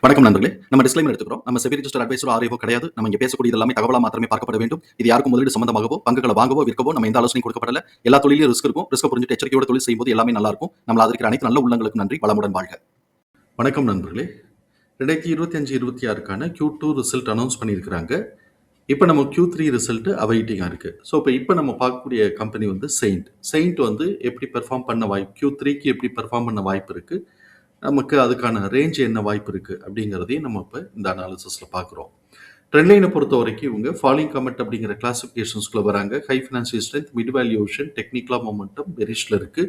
வணக்கம் நண்பர்களே. நம்ம டிஸ்க்ளைமர் எடுத்துக்கிறோம். நம்ம செபி ரிஜிஸ்டர் அட்வைசர் ஆர்ஐஓ கிடையாது. நம்ம இங்க பேசக்கூடியது எல்லாமே தகவலா மாத்திரமே பார்க்கப்பட வேண்டும். இது யாருக்கும் முதலீடு சம்பந்தமாகவோ, பங்குகளை வாங்கவோ, விற்கவோ நம்ம எந்த ஆலோசனையும் கொடுக்கப்படல. எல்லா தொழிலும் ரிஸ்க் இருக்கும். ரிஸ்க் புரிஞ்சுட்டு எச்சரிக்கையோட தொழில் செய்யும்போது எல்லாமே நல்லா இருக்கும். நம்மள ஆதரிக்கிற அனைத்து நல்ல உள்ளங்களுக்கு நன்றி. வளமுடன் வாழ்க. வணக்கம் நண்பர்களே. 2025-26க்கான Q2 ரிசல்ட் அனௌன்ஸ் பண்ணியிருக்கிறாங்க. இப்போ நம்ம Q3 ரிசல்ட் அவைட்டிங்காக இருக்கு. ஸோ இப்போ நம்ம பார்க்கக்கூடிய கம்பெனி வந்து செயின்ட் வந்து எப்படி பெர்ஃபார்ம் பண்ண வாய்ப்பு, Q3க்கு எப்படி பெர்ஃபார்ம் பண்ண வாய்ப்பு இருக்கு, நமக்கு அதுக்கான ரேஞ்ச் என்ன வாய்ப்பு இருக்குது அப்படிங்கிறதையும் நம்ம இப்போ இந்த அனாலிசிஸில் பார்க்குறோம். ட்ரெண்ட் லைனை பொறுத்த வரைக்கும் இவங்க ஃபாலிங் கமெண்ட் அப்படிங்கிற கிளாசிஃபிகேஷன்ஸ்குள்ளே வராங்க. High financial strength, mid valuation, டெக்னிக்கலா மொமெண்டம் பெரிஷில் இருக்குது.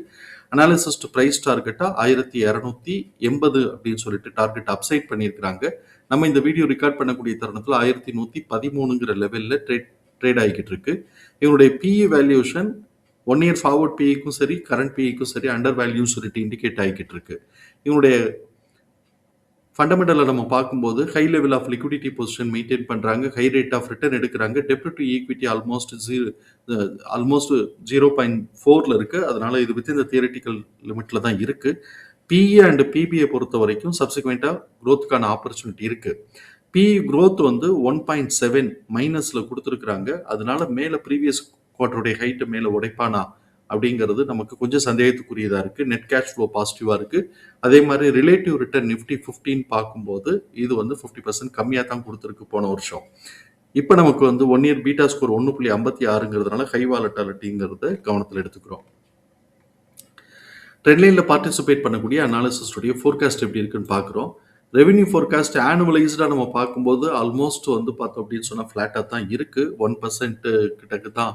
அனாலிசிஸ் டு ப்ரைஸ் டார்கெட்டாக 1280 அப்படின்னு சொல்லிட்டு டார்கெட் அப்சைட் பண்ணியிருக்கிறாங்க. நம்ம இந்த வீடியோ ரெக்கார்ட் பண்ணக்கூடிய தருணத்தில் 1113ங்கிற லெவலில் ட்ரேட் ஆகிக்கிட்டு இருக்கு. இவங்களுடைய பிஇ வேல்யூஷன் 1 இயர் ஃபார்வர்ட் பிஇக்கும் சரி, கரண்ட் பிஇக்கும் சரி அண்டர் வேல்யூன்னு சொல்லிட்டு இண்டிகேட் ஆகிக்கிட்டு இருக்கு. இவங்களுடைய ஃபண்டமெண்டலில் நம்ம பார்க்கும்போது high level of liquidity position maintain பண்ணுறாங்க, ஹை ரேட் ஆஃப் ரிட்டர்ன் எடுக்கிறாங்க, டெப்ட் டு ஈக்விட்டி ஆல்மோஸ்ட் 0.4 இருக்குது. அதனால இது வித் இந்த தியரிட்டிக்கல் லிமிட்டில் தான் இருக்குது. பிஇ அண்ட் பிபிஐ பொறுத்த வரைக்கும் சப்சிக்வெண்ட்டாக க்ரோத்துக்கான ஆப்பர்ச்சுனிட்டி இருக்குது. பிஇ க்ரோத் வந்து 1.7 மைனஸில் கொடுத்துருக்குறாங்க. அதனால மேலே ப்ரீவியஸ் குவார்ட்டருடைய ஹைட்டு மேலே உடைப்பானா அப்படிங்கிறது நமக்கு கொஞ்சம் சந்தேகத்துக்குரியதாக இருக்குது. நெட் கேஷ் ஃப்ளோ பாசிட்டிவாக இருக்குது. அதே மாதிரி ரிலேட்டிவ் ரிட்டர்ன் நிஃப்டி 15 பார்க்கும்போது இது வந்து 50% கம்மியாக தான் கொடுத்துருக்கு போன வருஷம். இப்போ நமக்கு வந்து 1 இயர் பீட்டா ஸ்கோர் 1.56ங்கிறதுனால ஹை வாலட்டாலிட்டிங்கிறத கவனத்தில் எடுத்துக்கிறோம். ட்ரெண்ட் லைனில் பார்ட்டிசிபேட் பண்ணக்கூடிய அனாலிசிஸ்டுடைய ஃபோர்காஸ்ட் எப்படி இருக்குன்னு பார்க்குறோம். ரெவென்யூ ஃபோர்காஸ்ட் ஆனுவலைஸ்டாக நம்ம பார்க்கும்போது ஆல்மோஸ்ட் வந்து பார்த்தோம் அப்படின்னு சொன்னால் ஃப்ளாட்டாக தான் இருக்குது. 1% கிட்டக்கு தான்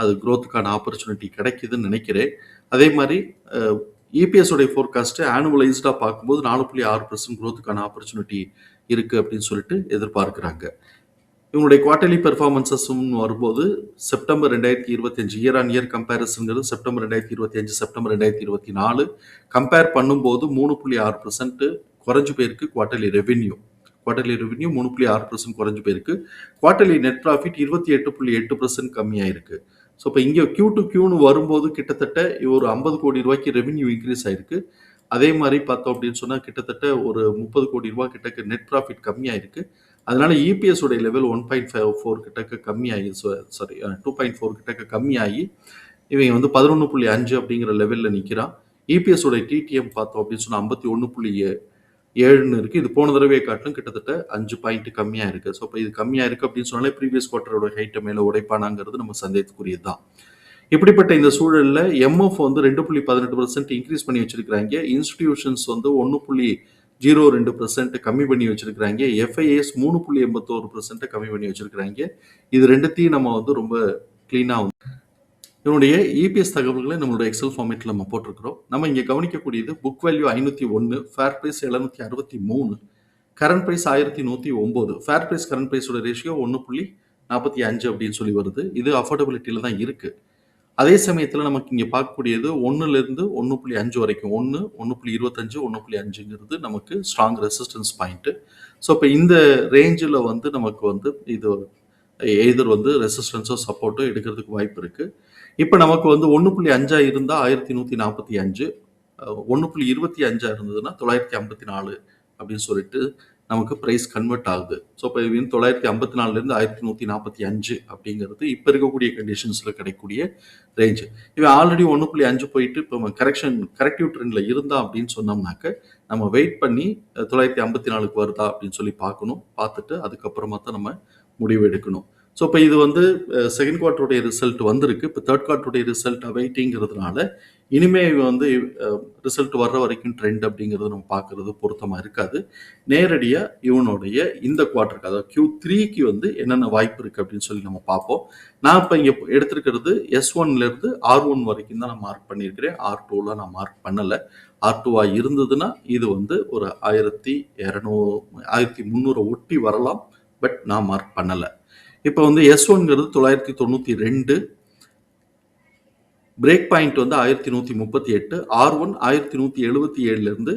அது க்ரோத்துக்கான ஆப்பர்ச்சுனிட்டி கிடைக்குதுன்னு நினைக்கிறேன். அதே மாதிரி இபிஎஸ் உடைய ஃபோர்காஸ்ட்டு ஆனுவலைஸ்டாக பார்க்கும்போது 4.6% க்ரோத்துக்கான ஆப்பர்ச்சுனிட்டி இருக்குது அப்படின்னு சொல்லிட்டு எதிர்பார்க்குறாங்க. இவங்களுடைய குவார்டர்லி பெர்ஃபார்மன்ஸஸும் வரும்போது செப்டம்பர் 2025 இயர் ஆன் இயர் கம்பேரிசன்கிறது செப்டம்பர் 2025 செப்டம்பர் 2024 கம்பேர் பண்ணும்போது 3.6% குறைஞ்சு போயிருக்கு. குவார்டர்லி ரெவென்யூ 3.6% குறைஞ்சு போயிருக்கு. குவார்டர்லி நெட் ப்ராஃபிட் 28.8% கம்மியாயிருக்கு. ஸோ இப்போ இங்கே Q2Qன்னு வரும்போது கிட்டத்தட்ட ஒரு 50 கோடி ரூபாய்க்கு ரெவென்யூ இன்க்ரீஸ் ஆயிருக்கு. அதே மாதிரி பார்த்தோம் அப்படின்னு சொன்னால் கிட்டத்தட்ட ஒரு 30 கோடி ரூபாய் கிட்டக்கு நெட் ப்ராஃபிட் கம்மியாயிருக்கு. அதனால இபிஎஸ் உடைய லெவல் 1.4 கிட்டக்க கம்மியாகி 2.4 கிட்டக்க கம்மியாகி இவங்க வந்து 11.5 அப்படிங்கிற லெவலில் நிற்கிறான். இபிஎஸ் உடைய டிடிஎம் பார்த்தோம் அப்படின்னு சொன்னால் 51.7ன்னு இருக்குது. இது போன தடவை காட்டிலும் கிட்டத்தட்ட 5 பாயிண்ட் கம்மியாக இருக்குது. ஸோ இப்போ இது கம்மியாக இருக்குது அப்படின்னு சொன்னாலே ப்ரீவியஸ் குவார்ட்டரோட ஹைட்டை மேலே உடைப்பானாங்கிறது நம்ம சந்தேகத்துக்குரியது தான். இப்படிப்பட்ட இந்த சூழலில் எம்எஃப் வந்து 2.18% இன்க்ரீஸ் பண்ணி வச்சிருக்கிறாங்க. இன்ஸ்டிடியூஷன்ஸ் வந்து 1.02% கம்மி பண்ணி வச்சிருக்கிறாங்க. எஃப்ஐஎஸ் 3.81% கம்மி பண்ணி வச்சிருக்கிறாங்க. இது ரெண்டுத்தையும் நம்ம வந்து ரொம்ப கிளீனாக இதனுடைய இபிஎஸ் தகவல்களை நம்மளுடைய எக்ஸல் ஃபார்மேட்டில் நம்ம போட்டிருக்கிறோம். நம்ம இங்கே கவனிக்கக்கூடியது book value 501, fair price 763, current price 1109. Fair price current ப்ரைஸோட ரேஷியோ 1.45 அப்படின்னு சொல்லி வருது. இது அஃபோர்டபிலிட்டியில் தான் இருக்குது. அதே சமயத்தில் நமக்கு இங்கே பார்க்கக்கூடியது 1லேருந்து 1.5 வரைக்கும் 1.25 1.5ங்கிறது நமக்கு ஸ்ட்ராங் ரெசிஸ்டன்ஸ் பாயிண்ட்டு. ஸோ இப்போ இந்த ரேஞ்சில் வந்து நமக்கு வந்து இது எதிர் வந்து ரெசிஸ்டன்ஸோ சப்போர்ட்டோ எடுக்கிறதுக்கு வாய்ப்பு இருக்குது. இப்போ நமக்கு வந்து 1.5 இருந்தால் 1145, 1.25 இருந்ததுன்னா 954 அப்படின்னு சொல்லிட்டு நமக்கு ப்ரைஸ் கன்வெர்ட் ஆகுது. ஸோ இப்போ இது 954லேருந்து 1145 அப்படிங்கிறது இப்போ இருக்கக்கூடிய கண்டிஷன்ஸில் கிடைக்கக்கூடிய ரேஞ்சு. இவன் ஆல்ரெடி 1.5 போயிட்டு இப்போ கரெக்டிவ் ட்ரெண்டில் இருந்தா அப்படின்னு சொன்னோம்னாக்க நம்ம வெயிட் பண்ணி 954க்கு வருதா அப்படின்னு சொல்லி பார்க்கணும். பார்த்துட்டு அதுக்கப்புறமா தான் நம்ம முடிவு எடுக்கணும். ஸோ இப்போ இது வந்து செகண்ட் குவார்ட்டருடைய ரிசல்ட் வந்திருக்கு. இப்போ தேர்ட் குவார்ட்டருடைய ரிசல்ட் வெயிட்டிங்கிறதுனால இனிமே வந்து ரிசல்ட் வர்ற வரைக்கும் ட்ரெண்ட் அப்படிங்கிறது நம்ம பார்க்கறது பொருத்தமாக இருக்காது. நேரடியாக இவனுடைய இந்த குவார்ட்டருக்கு அதாவது Q3க்கு வந்து என்னென்ன வாய்ப்பு இருக்குது அப்படின்னு சொல்லி நம்ம பார்ப்போம். நான் இப்போ இங்கே எடுத்திருக்கிறது S1லேருந்து R1 வரைக்கும் தான் நான் மார்க் பண்ணியிருக்கிறேன். R2லாம் நான் மார்க் பண்ணலை. R2வாக இருந்ததுன்னா இது வந்து ஒரு 1300 ஒட்டி வரலாம். பட் நான் மார்க் பண்ணலை. இப்போ வந்து S1ங்கிறது 992, பிரேக் பாயிண்ட் வந்து 1138, R1 1177லேருந்து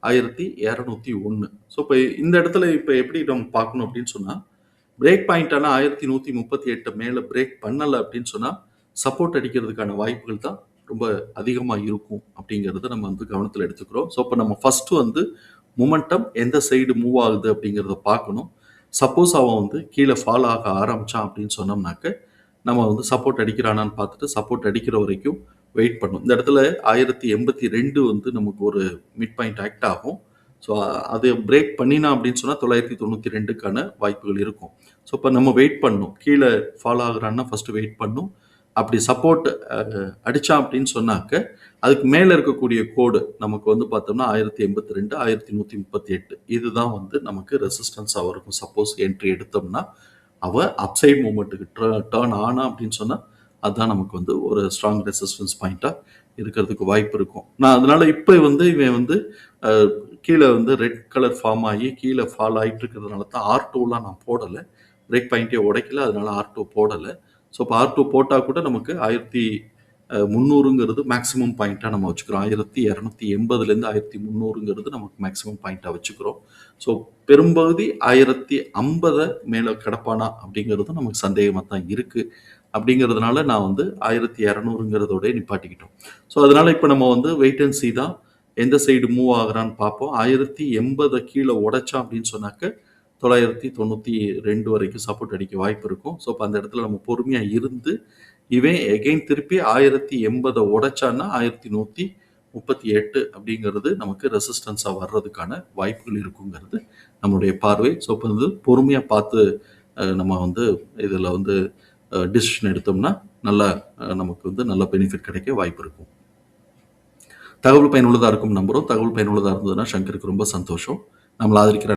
1201. ஸோ இப்போ இந்த இடத்துல இப்போ எப்படி நம்ம பார்க்கணும் அப்படின்னு சொன்னால் பிரேக் பாயிண்டான 1138 மேலே பிரேக் பண்ணலை அப்படின்னு சொன்னால் சப்போர்ட் அடிக்கிறதுக்கான வாய்ப்புகள் தான் ரொம்ப அதிகமாக இருக்கும் அப்படிங்கிறத நம்ம வந்து கவனத்தில் எடுத்துக்கிறோம். ஸோ இப்போ நம்ம ஃபஸ்ட்டு வந்து மொமெண்டம் எந்த சைடு மூவ் ஆகுது அப்படிங்கிறத பார்க்கணும். சப்போஸ் அவன் வந்து கீழே ஃபால் ஆக ஆரம்பிச்சான் அப்படின்னு சொன்னோம்னாக்க, நம்ம வந்து சப்போர்ட் அடிக்கிறானான்னு பார்த்துட்டு, சப்போர்ட் அடிக்கிற வரைக்கும் வெயிட் பண்ணணும். இந்த இடத்துல 1082 வந்து நமக்கு ஒரு மிட் பாயிண்ட் ஆக்ட் ஆகும். ஸோ அது பிரேக் பண்ணினான் அப்படின்னு சொன்னா 992க்கான வாய்ப்புகள் இருக்கும். ஸோ இப்போ நம்ம வெயிட் பண்ணணும். கீழே ஃபால் ஆகுறான்னா ஃபர்ஸ்ட் வெயிட் பண்ணணும். அப்படி சப்போர்ட் அடிச்சான் அப்படின்னு சொன்னாக்க, அதுக்கு மேல இருக்கக்கூடிய கோடு நமக்கு வந்து பார்த்தோம்னா 1082, 1138 இதுதான் வந்து நமக்கு ரெசிஸ்டன்ஸா இருக்கும். சப்போஸ் என்ட்ரி எடுத்தோம்னா, அவன் அப்சைட் மூவ்மெண்ட்டுக்கு டர்ன் ஆனா அப்படின்னு சொன்னா, அதுதான் நமக்கு வந்து ஒரு ஸ்ட்ராங் ரெசிஸ்டன்ஸ் பாயிண்ட்டா இருக்கிறதுக்கு வாய்ப்பு இருக்கும். நான் அதனால இப்ப வந்து இவன் வந்து அ கீழ வந்து ரெட் கலர் ஃபார்ம் ஆகி கீழ ஃபால் ஆயிட்டு இருக்கிறதுனால தான் R2லாம் நான் போடல. பிரேக் பாயிண்ட்டே உடைக்கல. அதனால R2 போடல. ஸோ இப்போ R2 போட்டா கூட நமக்கு 1300ங்கிறது மேக்ஸிமம் பாயிண்ட்டா நம்ம வச்சுக்கிறோம். 1280லேருந்து 1300ங்கிறது நமக்கு மேக்ஸிமம் பாயிண்ட்டா வச்சுக்கிறோம். ஸோ பெரும்பகுதி 1050 மேல கடப்பானா அப்படிங்கிறது நமக்கு சந்தேகமா தான் இருக்கு. அப்படிங்கிறதுனால நான் வந்து 1200ங்கிறதோடயே நிப்பாட்டிக்கிட்டோம். ஸோ அதனால இப்போ நம்ம வந்து வெயிட் அண்ட் சீ தான். எந்த சைடு மூவ் ஆகுறான்னு பார்ப்போம். 1080 கீழ உடைச்சான் அப்படின்னு சொன்னாக்க 992 வரைக்கும் சப்போர்ட் அடிக்க வாய்ப்பு இருக்கும். ஸோ அப்போ அந்த இடத்துல நம்ம பொறுமையா இருந்து, இவன் எகைன் திருப்பி 1080 உடைச்சான்னா 1138 அப்படிங்கிறது நமக்கு ரெசிஸ்டன்ஸா வர்றதுக்கான வாய்ப்புகள் இருக்குங்கிறது நம்மளுடைய பார்வை. ஸோ இப்போ வந்து பொறுமையா பார்த்து நம்ம வந்து இதில் வந்து டிசிஷன் எடுத்தோம்னா நல்லா நமக்கு வந்து நல்ல பெனிஃபிட் கிடைக்க வாய்ப்பு இருக்கும். தகவல் பயனுள்ளதா இருக்கும் நம்புறோம். தகவல் பயனுள்ளதா இருந்ததுன்னா சங்கருக்கு ரொம்ப சந்தோஷம். நம்மள ஆதரிக்கிற